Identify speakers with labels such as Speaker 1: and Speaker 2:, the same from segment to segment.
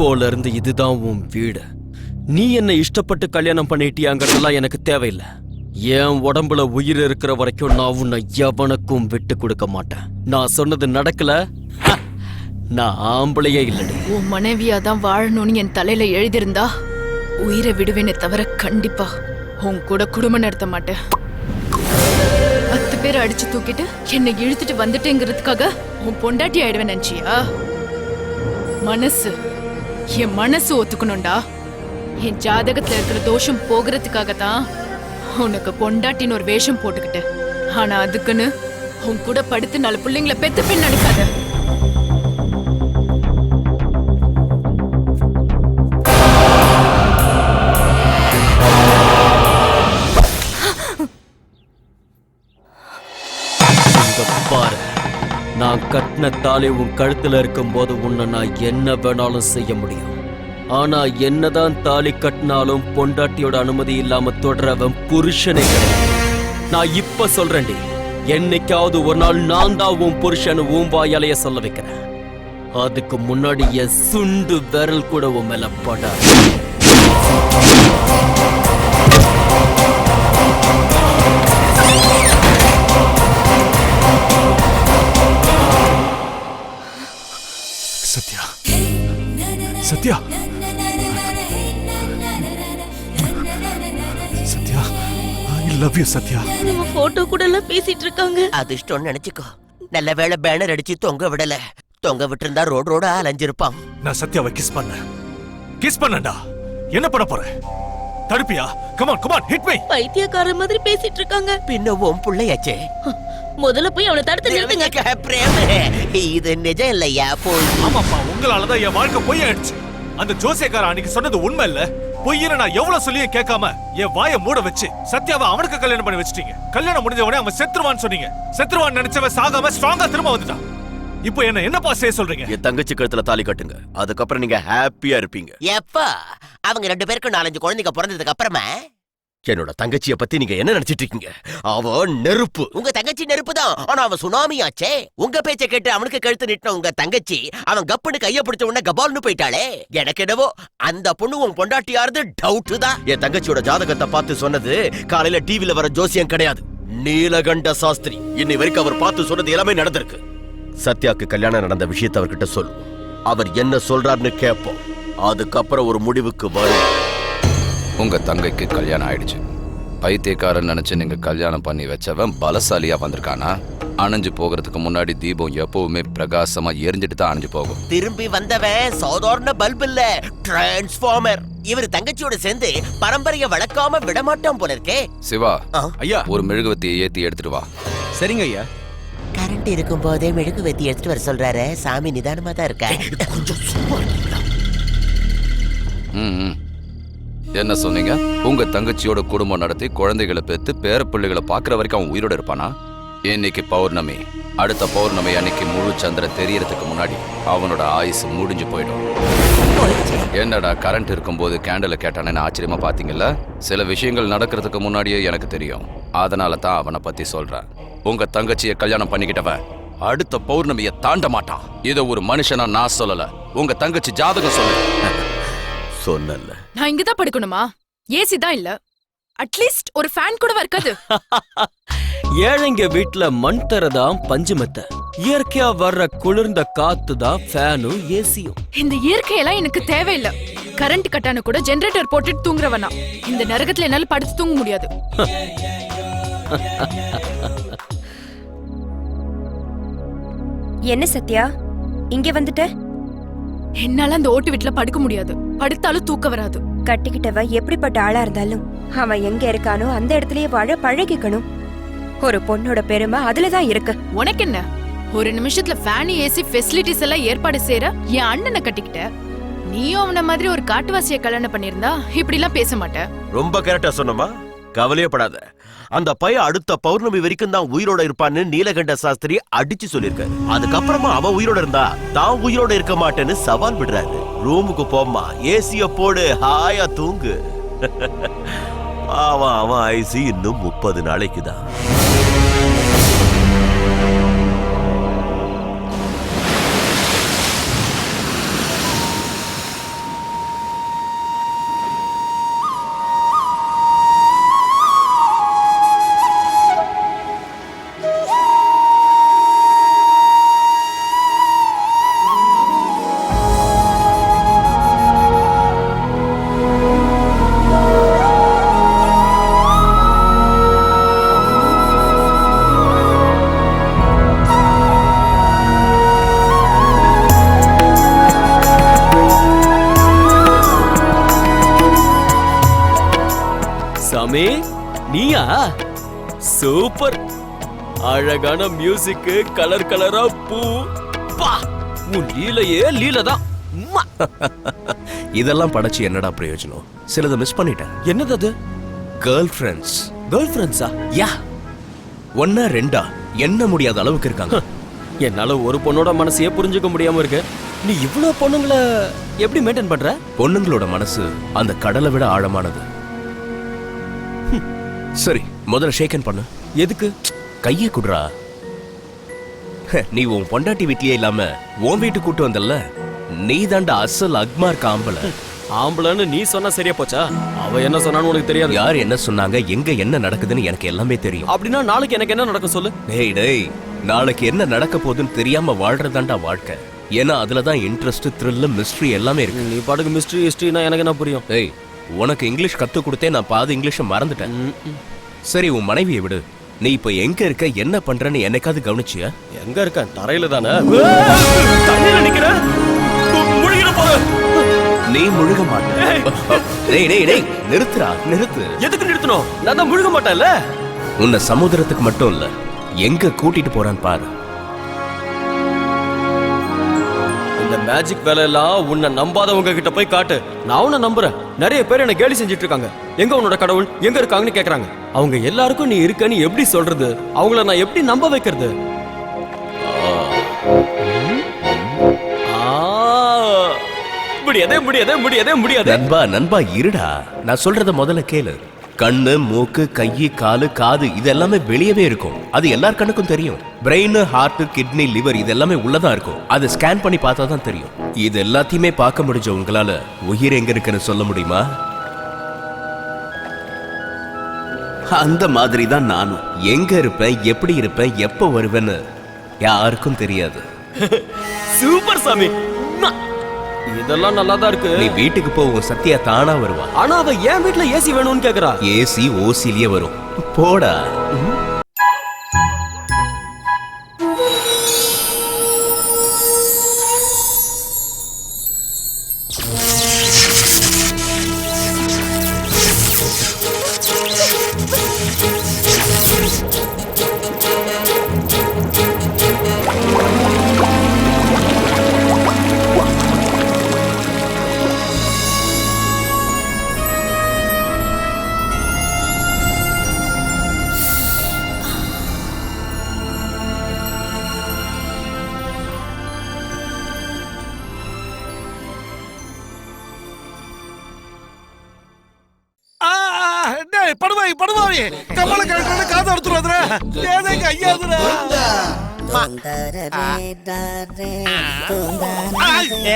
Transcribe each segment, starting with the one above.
Speaker 1: இப்போல இருந்து இதுதான் உன் வீடு. நீ என்ன இஷ்டப்பட்டு கல்யாணம் பண்ணிட்டியாங்கிறதெல்லாம் எனக்கு தேவையில்லை. என் உடம்புல உயிர் இருக்கிற வரைக்கும் நான் உன்னை எவனுக்கும் விட்டு கொடுக்க மாட்டேன். நான் சொன்னது நடக்கல, நான் ஆம்பளையே இல்லடி.
Speaker 2: உன் மனைவியாதான் வாழணும்னு என் தலையில எழுதியிருந்தா உயிரை விடுவேனே தவிர கண்டிப்பா உன் கூட குடும்பம் நடத்த மாட்டேன். 10 பேரை அடிச்சு தூக்கிட்டு என்னை இழுத்துட்டு வந்துட்டேங்கிறதுக்காக உன் பொண்டாட்டி ஆயிடுவேன் நினைச்சியா? என் மனசு ஒத்துக்கணும்டா. என் ஜாதகத்துல இருக்கிற தோஷம் போகிறதுக்காகத்தான் உனக்கு பொண்டாட்டின்னு ஒரு வேஷம் போட்டுக்கிட்டேன். ஆனா அதுக்குன்னு உன் கூட படுத்து 4 பிள்ளைங்களை பெத்து பெண் நடிக்காத.
Speaker 1: பாரு, நான் கட்டின தாலி உன் கழுத்துல இருக்கும் போது உன்னை நான் என்ன வேணாலும் செய்ய முடியும். ஆனா என்னதான் தாலி கட்டினாலும் பொண்டாட்டியோட அனுமதி இல்லாம தொடரவன் புருஷனே கிடையாது. நான் இப்ப சொல்றேன்டி, என்னைக்காவது ஒரு நாள் நான் தான் உன் புருஷன் உன் வாயாலைய சொல்ல வைக்கிறேன். அதுக்கு முன்னாடி என் சுண்டு விரல் கூட உன் மேல படாது.
Speaker 3: Sathya, Sathya, Sathya, I love you Sathya.
Speaker 4: நம்ம போட்டோ கூட எல்லாம் பேசிட்டு இருக்காங்க.
Speaker 5: அதிர்ஷ்டம் நினைச்சுக்கோ. நல்ல வேளை பேனர் அடிச்சு தொங்க விடல. தொங்க விட்டிருந்தா ரோடா அலைஞ்சிருப்பான்.
Speaker 3: நான் சத்யாவை கிஸ் பண்ணேன்டா. என்ன பண்ண போற? தடுப்பியா? come on hit me.
Speaker 4: பைத்தியக்கார மாதிரி பேசிட்டு இருக்காங்க.
Speaker 5: பின்ன உன் புள்ளையாச்சே.
Speaker 4: முதல்ல போய் அவனை தடுத்து நிறுத்துங்க.
Speaker 5: பிரேம், இது நிஜம் இல்லையா? போய்.
Speaker 3: ஆமாப்பா, உங்களாலதான் என் வாழ்க்கை பொய்யாயிடுச்சு. அந்த ஜோசியக்கார அன்னைக்கு சொன்னது உண்மை இல்ல. பொய்யன நான் எவ்வளவு சொல்லியும் கேட்காம என் வாயை மூட வச்சு சத்யாவை அவனுக்கு கல்யாணம் பண்ணி வச்சிட்டீங்க. கல்யாணம் முடிஞ்ச உடனே அவன் செத்துருவான்னு சொன்னீங்க. செத்துருவான்னு நினைச்சவன் சாகாம ஸ்ட்ராங்கா திரும்ப வந்துட்டான். இப்போ என்னப்பா செய்ய சொல்றீங்க?
Speaker 6: என் தங்கச்சி கழுத்துல தாலி கட்டுங்க. அதுக்கப்புறம் நீங்க ஹாப்பியா இருப்பீங்க.
Speaker 5: எப்பா அவங்க 2 பேருக்கும் 4-5 குழந்தைங்க பிறந்ததுக்கு அப்புறமா
Speaker 6: என்னோட தங்கச்சிய பத்தி நீங்க என்ன நினைச்சிட்டு இருக்கீங்க? அவ நெருப்பு.
Speaker 5: உங்க தங்கச்சி நெருப்பு தான். ஆனா அவன் சுனாமியாச்சே. உங்க பேச்ச கேட்டு அவனுக்கு கழுத்து நீட்டின உங்க தங்கச்சி அவன் கப்புன்னு கைய பிடிச்ச உடனே கபால்னு போயிட்டாளே. எனக்கு என்னவோ அந்த பொண்ணு உன் பொண்டாட்டியாருது டவுட் தான்.
Speaker 6: என் தங்கச்சியோட ஜாதகத்தை பார்த்து சொன்னது காலையில டிவில வர ஜோசியம் கிடையாது, நீலகண்ட சாஸ்திரி. இன்னை வரைக்கும் அவர் பார்த்து சொன்னது எல்லாமே நடந்திருக்கு. சத்யாக்கு கல்யாணம் நடந்த விஷயத்தை அவர்கிட்ட சொல்லு. அவர் என்ன சொல்றாருன்னு கேட்போம். அதுக்கப்புறம் ஒரு முடிவுக்கு வரும்.
Speaker 7: உங்க தங்கைக்கு கல்யாணம் ஆயிடுச்சு. பைத்தியக்காரன் நினைச்சு நீங்க கல்யாணம் பண்ணி வச்சவன் பலசாலியா வந்திருக்கானா? அணைஞ்சு போகிறதுக்கு முன்னாடி தீபம் எப்பவுமே பிரகாசமா எரிஞ்சிட்டு தான் அணைஞ்சு போகும்.
Speaker 5: திரும்பி வந்தவன் சாதாரண பல்ப் இல்ல, டிரான்ஸ்ஃபார்மர். இவர் தங்கச்சியோட சேர்ந்து பரம்பரைய வளர்க்காம விடமாட்டான் போல இருக்கே.
Speaker 7: சிவா,
Speaker 6: ஐயா,
Speaker 7: ஒரு மெழுகுவத்தியை ஏத்தி எடுத்துட்டு வா.
Speaker 6: சரிங்க ஐயா.
Speaker 5: கரண்ட் இருக்கும் போதே மெழுகுவத்தி எடுத்துட்டு வர சொல்றாரு. சாமி நிதானமா தான் இருக்கா. கொஞ்சம் சும்மா
Speaker 7: என்ன சொன்னீங்க? உங்க தங்கச்சியோட குடும்பம் நடத்தி குழந்தைகளை பெத்து பேர பிள்ளைகளை பாக்குற வரைக்கும் அவன் உயிரோட இருப்பானா? இன்னைக்கு பௌர்ணமி. அடுத்த பௌர்ணமி அன்னைக்கு முழு சந்திரன் தெரியறதுக்கு முன்னாடி அவனோட ஆயுசு முடிஞ்சு போயிடும். என்னடா கரண்ட் இருக்கும்போது கேண்டல கேட்டானேன்னு ஆச்சரியமா பாத்தீங்கல்ல? சில விஷயங்கள் நடக்கிறதுக்கு முன்னாடியே எனக்கு தெரியும். அதனால தான் அவனை பத்தி சொல்றேன். உங்க தங்கச்சியை கல்யாணம் பண்ணிக்கிட்டவன் அடுத்த பௌர்ணமியை தாண்ட மாட்டான். இத ஒரு மனுஷனா நான் சொல்லல, உங்க தங்கச்சி ஜாதகம் சொல்லு.
Speaker 6: சொன்னல
Speaker 2: நான் இங்கதான் படுக்கணுமா? ஏசி தான் இல்ல. அட்லீஸ்ட் ஒரு ஃபேன் கூட இருக்காது.
Speaker 1: ஏழைங்க வீட்டுல மண் தரதான் பஞ்சுமெத்த. இயற்கையா வர்ற குளிர்ந்த காத்து தான் ஃபேனும் ஏசியும்.
Speaker 2: இந்த இயற்கையெல்லாம் எனக்கு தேவையில்லை. கரண்ட் கட்டான கூட ஜெனரேட்டர் போட்டுட்டு தூங்குறவனா. இந்த நரகத்துல என்னால படுத்து தூங்க முடியாது.
Speaker 8: என்ன சத்யா, இங்க வந்துட்ட?
Speaker 2: என்னால அந்த ஓட்டு வீட்டுல படுக்க முடியாது. படுத்தாலும் தூக்க வராது.
Speaker 8: கட்டிக்கிட்டவ எப்படிப்பட்ட ஆளா இருந்தாலும் அவன் எங்க இருக்கானோ அந்த இடத்துலயே வாழ பழகிக்கணும். ஒரு பொண்ணோட பெருமை அதுலதான் இருக்கு.
Speaker 2: உனக்கு என்ன? ஒரு நிமிஷத்துல ஃபேன் ஏசி ஃபெசிலிட்டிஸ் எல்லாம் ஏற்பாடு செய்யற என் அண்ணனை கட்டிக்கிட்ட. நீயும் அவன மாதிரி ஒரு காட்டுவாசிய கல்யாணம் பண்ணிருந்தா இப்படி எல்லாம் பேச மாட்ட.
Speaker 6: ரொம்ப கரெக்டா சொன்னமா. கவலையப்படாத. அந்த பையன் அடுத்த பௌர்ணமி வரைக்கும் தான் உயிரோட இருப்பான்னு நீலகண்ட சாஸ்திரி அடிச்சு சொல்லிருக்காரு. அதுக்கப்புறமா அவன் உயிரோட இருந்தா தான் உயிரோட இருக்க மாட்டேன்னு சவால் விடுறாரு. ரூமுக்கு போமா, ஏசிய போடு, ஹாயா தூங்கு. அவன் ஐசி இன்னும் 30 நாளைக்கு தான்.
Speaker 1: சூப்பர். அழகான மியூசிக், கலர் கலரா பூ. பா, உன் லீலையே லீலதான்.
Speaker 9: இதெல்லாம் படைச்சு என்னடா பிரயோஜனம்? சிலதை மிஸ் பண்ணிட்டேன்.
Speaker 1: என்னது அது?
Speaker 9: Girl friends.
Speaker 1: கேர்ள் ஃப்ரெண்ட்ஸா?
Speaker 9: யா, ஒன்னா ரெண்டா எண்ண முடியாத அளவுக்கு இருக்காங்க.
Speaker 1: என்னால ஒரு பொண்ணோட மனசையே புரிஞ்சுக்க முடியாம இருக்கு. நீ இவ்வளவு பொண்ணுங்களை எப்படி மெயின்டைன் பண்ற?
Speaker 9: பொண்ணுங்களோட மனசு அந்த கடலை விட ஆழமானது. சரி, முதல்ல ஷேக்கன் பண்ணு.
Speaker 1: எதுக்கு?
Speaker 9: கையை குடுறா. நீ உன் பொண்டாட்டி வீட்லயே இல்லாம உன் வீட்டு கூட்டு வந்தல்ல, நீ தாண்டா அசல் அக்மார் காம்பல.
Speaker 1: ஆம்பளன்னு நீ சொன்னா சரியா போச்சா? அவ என்ன சொன்னான்னு உனக்கு தெரியாது.
Speaker 9: யார் என்ன சொன்னாங்க, எங்க என்ன நடக்குதுன்னு எனக்கு எல்லாமே தெரியும்.
Speaker 1: அப்படின்னா நாளைக்கு எனக்கு என்ன நடக்கும் சொல்லு.
Speaker 9: டேய் டேய், நாளைக்கு என்ன நடக்க போகுதுன்னு தெரியாம வாழ்றதாண்டா வாழ்க்கை. ஏன்னா அதுலதான் இன்ட்ரெஸ்ட், த்ரில், மிஸ்ட்ரி எல்லாமே இருக்கு.
Speaker 1: நீ பாட்டுக்கு மிஸ்ட்ரி ஹிஸ்டரினா எனக்கு என்ன புரியும்?
Speaker 9: டேய், உனக்கு இங்கிலீஷ் கத்து கொடுத்தே நான் பாதி இங்கிலீஷை மறந்துட்டேன். சரி, உன் மனைவியை விடு. நீ இப்ப எங்க இருக்க, என்ன பண்றன்னு என்னைக்காவது கவனிச்சியா?
Speaker 1: எங்க இருக்க? தரையில தானே. தண்ணியில நிக்கிற. முழுகிற போற.
Speaker 9: நீ முழுக மாட்ட. டேய் டேய் டேய், நிறுத்துடா, நிறுத்து.
Speaker 1: எதுக்கு நிறுத்தணும்? நான் தான் முழுக மாட்டேன்ல.
Speaker 9: உன்னை சமுத்திரத்துக்கு மட்டும் இல்ல, எங்க கூட்டிட்டு போறான்னு பாரு.
Speaker 1: இந்த மேஜிக் வேலை எல்லாம் உன்னை நம்பாதவங்க கிட்ட போய் காட்டு. நான் உன்னை நம்புறேன். நிறைய பேர் என்ன கேலி செஞ்சுட்டு இருக்காங்க. எங்க உன்னோட கடவுள் எங்க இருக்காங்கன்னு கேக்குறாங்க. அவங்க எல்லாருக்கும் நீ இருக்கன்னு எப்படி சொல்றது? அவங்கள நான் எப்படி நம்ப வைக்கிறது? முடியாதே முடியாதே முடியாதே முடியாது.
Speaker 9: நண்பா நண்பா, இருடா, நான் சொல்றத முதல்ல கேளு. கண்ணு, மூக்கு, கையு, காலு, காது இது எல்லாமே வெளியவே இருக்கும். அது எல்லார் கண்ணுக்கும் தெரியும். பிரெயின், ஹார்ட், கிட்னி, லிவர் இது எல்லாமே உள்ளதான் இருக்கும். அதை ஸ்கேன் பண்ணி பார்த்தா தான் தெரியும். இது எல்லாத்தையுமே பார்க்க முடிஞ்ச உங்களால உயிர் எங்க இருக்குன்னு சொல்ல முடியுமா? அந்த மாதிரி தான் நானும். எங்க இருப்பேன், எப்படி இருப்பேன், எப்ப வருவேன்னு யாருக்கும் தெரியாது.
Speaker 1: சூப்பர் சாமி. இதெல்லாம் நல்லா தான் இருக்கு.
Speaker 9: நீ வீட்டுக்கு போ, உன் சத்யா தானா வருவா.
Speaker 1: ஆனா அவ என் வீட்டுல ஏசி வேணும்னு கேக்குறா.
Speaker 9: ஏசி ஓசிலியே வரும். போடா.
Speaker 3: படுவாய் படுவாய் கமல கழுத்துல காது எடுத்துறாதுடா. ஏதேங்க ஐயாதுடா.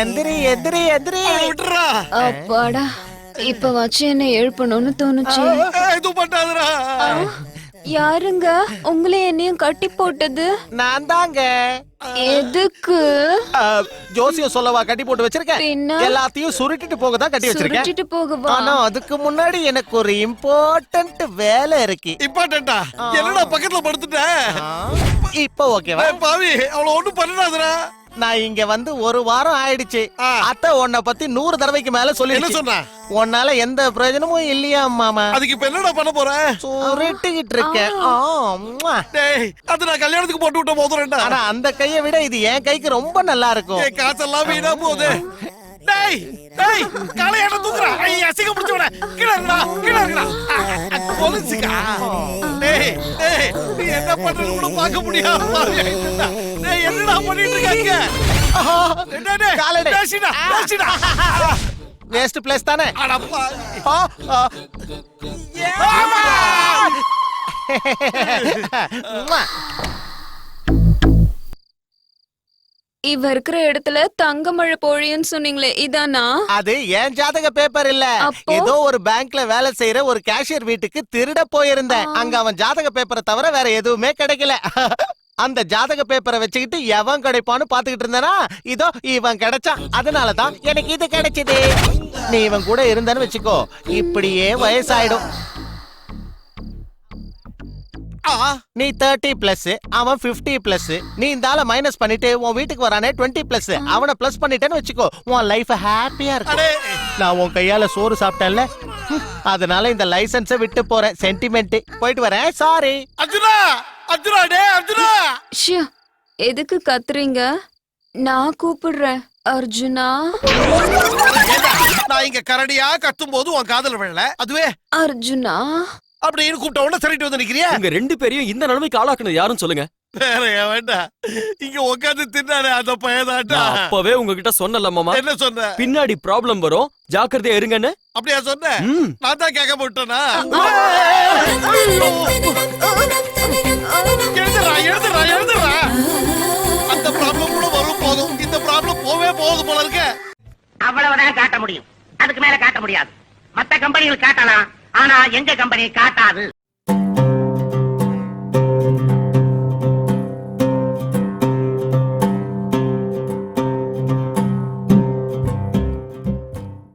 Speaker 5: எந்திரி எந்திரி எந்திரி.
Speaker 3: விட்டுறா.
Speaker 10: அப்பாடா, இப்ப வச்சு என்ன எழுப்பணும்னு தோணுச்சு.
Speaker 3: இது பண்ணாதடா.
Speaker 10: யாருங்க உங்களே என்னையும் கட்டி போட்டது?
Speaker 5: நான் தாங்க.
Speaker 10: எதுக்கு?
Speaker 5: ஜோசியம் சொல்லவா கட்டி போட்டு வச்சிருக்கேன்?
Speaker 10: பின்ன?
Speaker 5: எல்லாத்தையும் சுருட்டிட்டு போக தான் கட்டி வச்சிருக்கேன்.
Speaker 10: சுருட்டிட்டு போகவா?
Speaker 5: ஆனா அதுக்கு முன்னாடி எனக்கு ஒரு இம்பார்ட்டன்ட் வேலை இருக்கு.
Speaker 3: இம்பார்ட்டன்டா? என்னடா பக்கத்துல படுத்துட்ட?
Speaker 5: இப்போ ஓகேவா?
Speaker 3: பாவி, அவள ஒண்ணும் பண்ணாதடா.
Speaker 5: நான் இங்க வந்து ஒரு வாரம் ஆயிடுச்சு. அத்தை உன்னை பத்தி 100 தடவைக்கு மேல சொல்லி
Speaker 3: என்ன சொன்னா?
Speaker 5: உன்னால எந்த பிரயோஜனமும் இல்லையா மாமா?
Speaker 3: அதுக்கு இப்ப என்னடா பண்ண போற?
Speaker 5: சுருட்டிக்கிட்டு இருக்கேன்.
Speaker 3: டேய், அது நான் கல்யாணத்துக்கு போட்டு விட்ட போதுறேன்டா.
Speaker 5: ஆனா அந்த கையை விட இது என் கைக்கு ரொம்ப நல்லா இருக்கும்.
Speaker 3: என் காசெல்லாம் வீணா போகுது. டேய் டேய், காலையில தூக்குறா. ஐய, அசிங்க பிடிச்சவனே. கீழ இருக்கடா, கீழ இருக்கடா. போலீஸ்கா. டேய் டேய், நீ என்ன பண்றன்னு கூட பார்க்க முடியாம பாரு. டேய், என்னடா பண்ணிட்டு இருக்கீங்க? டேய்
Speaker 5: காலடே.
Speaker 3: பேசிடா பேசிடா.
Speaker 5: வேஸ்ட் பிளேஸ் தானே.
Speaker 3: அடப்பா.
Speaker 10: இவ இருக்கிற இடத்துல தங்க மழை பொழியும்னு சொன்னீங்களே, இதானா?
Speaker 5: அது ஏன் ஜாதக பேப்பர் இல்ல.
Speaker 10: அப்போ?
Speaker 5: ஏதோ ஒரு பேங்க்ல வேலை செய்யற ஒரு கேஷியர் வீட்டுக்கு திருட போயிருந்தேன். அங்க அவன் ஜாதக பேப்பரை தவிர வேற எதுவுமே கிடைக்கல. அந்த ஜாதக பேப்பரை வச்சுக்கிட்டு எவன் கிடைப்பான்னு பாத்துக்கிட்டு இருந்தானா, இதோ இவன் கிடைச்சான். அதனாலதான் எனக்கு இது கிடைச்சது. நீ இவன் கூட இருந்தன்னு வச்சுக்கோ, இப்படியே வயசாயிடும். நீ 30+, அவன் 50+. நீ இந்த ஆளை மைனஸ் பண்ணிட்டு உன் வீட்டுக்கு வரானே 20+. அவனை பிளஸ் பண்ணிட்டேன்னு வச்சுக்கோ, உன் லைஃப் ஹாப்பியா இருக்கும். நான் உன் கையால சோறு சாப்பிட்டேன்ல, அதனால இந்த லைசன்ஸ விட்டு போறேன். சென்டிமெண்ட். போயிட்டு வரேன். சாரி.
Speaker 11: அர்ஜுனா அர்ஜுனா டே அர்ஜுனா.
Speaker 10: ஷ்யூ, எதுக்கு கத்துறீங்க? நான் கூப்பிடுறேன் அர்ஜுனா.
Speaker 11: நான் இங்க கரடியா கத்தும் போது உன் காதல விழல. அதுவே
Speaker 10: அர்ஜுனா
Speaker 11: அப்படின்னு கூப்பிட்ட உடனே சரிட்டு வந்து நிக்கிறியா?
Speaker 1: உங்க 2 பேரையும் இந்த நிலைமைக்கு ஆளாக்குனது யாரும் சொல்லுங்க.
Speaker 11: வேற வேண்டாம். இங்க உட்காந்து தின்னானே அந்த பையதாட்டா.
Speaker 1: நான் அப்பவே உங்ககிட்ட சொன்னல மாமா,
Speaker 11: என்ன சொன்ன?
Speaker 1: பின்னாடி ப்ராப்ளம் வரும், ஜாக்கிரதையா இருங்கன்னு.
Speaker 11: அப்படியா சொன்ன? நான் தான் கேட்க போட்டேனா? எழுதுறா. அந்த ப்ராப்ளம் கூட வரும் போதும். இந்த ப்ராப்ளம் போவே போகுது போல இருக்க.
Speaker 12: அவ்வளவுதான் காட்ட முடியும். அதுக்கு மேல காட்ட முடியாது. மத்த கம்பெனிகள் காட்டலாம், ஆனா எங்க கம்பெனி காட்டாது.